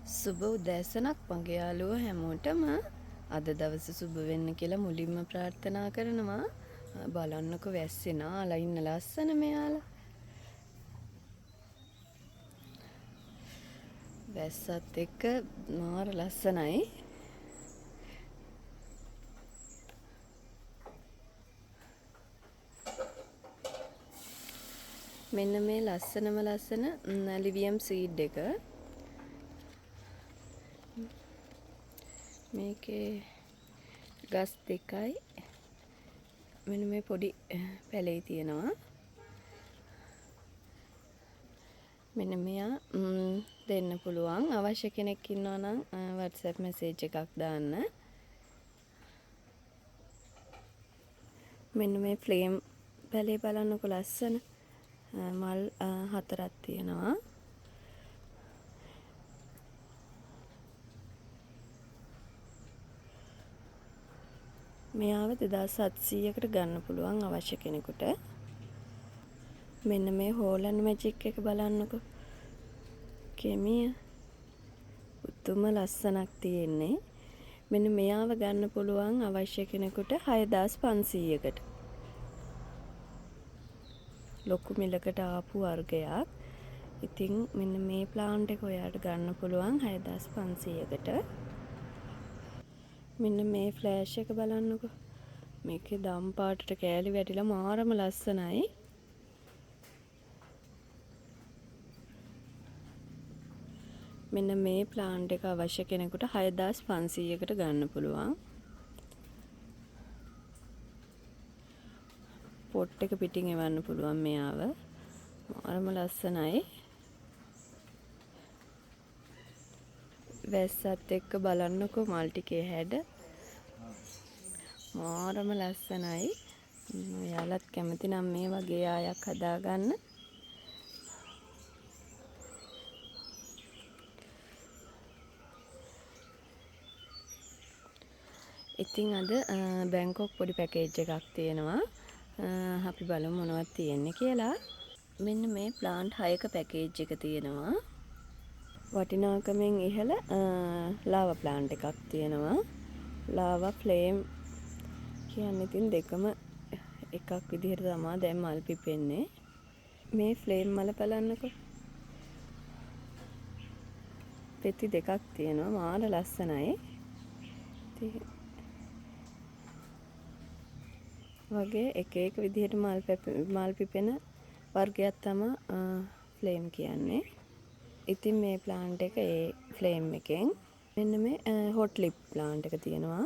සුබ උදෑසනක් මගේ යාළුවෝ හැමෝටම. අද දවස සුබ වෙන්න කියලා මුලින්ම ප්‍රාර්ථනා කරනවා. බලන්නකො වැස්සේ නාලා ඉන්න ලස්සන මෙයාලා. වැස්සත් එක්ක මාර ලස්සනයි. මෙන්න මේ ලස්සනම ලස්සන ලිවියම් සීඩ් එක. මේකේ ගස් දෙකයි මෙන්න මේ පොඩි පැලේ තියෙනවා. මෙන්න මෙයා දෙන්න පුළුවන්. අවශ්‍ය කෙනෙක් ඉන්නවා නම් WhatsApp message එකක් දාන්න. මෙන්න මේ ෆ්ලේම් පැලේ බලන්නකො ලස්සන. මල් 4ක් තියෙනවා. මෙයාව 2700කට ගන්න පුළුවන් අවශ්‍ය කෙනෙකුට. මෙන්න මේ හෝලන් මැජික් එක බලන්නකො. කෙමිය උතුම ලස්සනක් තියෙන්නේ. මෙන්න මෙයාව ගන්න පුළුවන් අවශ්‍ය කෙනෙකුට 6500කට. ලොකු මිලකට ආපු වර්ගයක්. ඉතින් මෙන්න මේ ප්ලාන්ට් එක ඔයාලට ගන්න පුළුවන් 6500කට. මෙන්න මේ ෆ්ලෑෂ් එක බලන්නකො. මේකේ දම් පාටට කෑලි වැටිලා මාරම ලස්සනයි. මෙන්න මේ ප්ලාන්ට් එක අවශ්‍ය කෙනෙකුට 6500කට ගන්න පුළුවන්. පොට් එක පිටින් එවන්න පුළුවන් මෙයාව. මාරම ලස්සනයි. වැස්සත් එක්ක බලන්නකො මල් ටිකේ හැඩ. මාරම ලස්සනයි. ඔයාලත් කැමති නම් මේ වගේ ආයක් හදාගන්න. ඉතින් අද බැංකොක් පොඩි පැකේජ් එකක් තියෙනවා. අපි බලමු මොනවද තියෙන්නේ කියලා. මෙන්න මේ ප්ලාන්ට් 6ක පැකේජ් එක තියෙනවා. වටිනාකමෙන් ඉහළ ලාවා ප්ලාන්ට් එකක් තියෙනවා. ලාවා ෆ්ලේම් කියන්නේ ඉතින් දෙකම එකක් විදිහට තමයි දැන් මල් පිපෙන්නේ. මේ ෆ්ලේම් මල බලන්නකො. පෙති දෙකක් තියෙනවා. මාර ලස්සනයි. වගේ එක එක විදිහට මල් පිපෙන වර්ගයක් තමයි ෆ්ලේම් කියන්නේ. ඉතින් මේ ප්ලාන්ට් එක ඒ ෆ්ලේම් එකෙන් මෙන්න මේ හොට් ලිප් ප්ලාන්ට් එක තියෙනවා.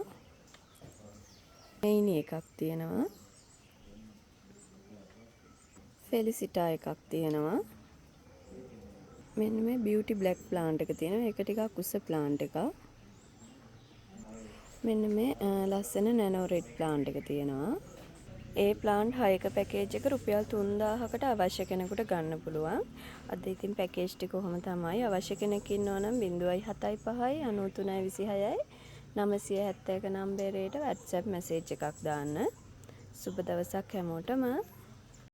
මේනි එකක් තියෙනවා. ෆෙලිසිටා එකක් තියෙනවා. මෙන්න මේ බියුටි බ්ලැක් ප්ලාන්ට් එක තියෙනවා. ඒක ටිකක් උස ප්ලාන්ට් එකක්. මෙන්න මේ ලස්සන නැනෝ රෙඩ් ප්ලාන්ට් එක තියෙනවා. ඒ ප්ලාන්ට් 6ක පැකේජ් එක රුපියල් 3000කට අවශ්‍ය කෙනෙකුට ගන්න පුළුවන්. අද ඉතින් පැකේජ් ටික කොහොම තමයි. අවශ්‍ය කෙනෙක් ඉන්නවා නම් 075 9326 970ක නම්බරයට WhatsApp message එකක් දාන්න. සුබ දවසක් හැමෝටම.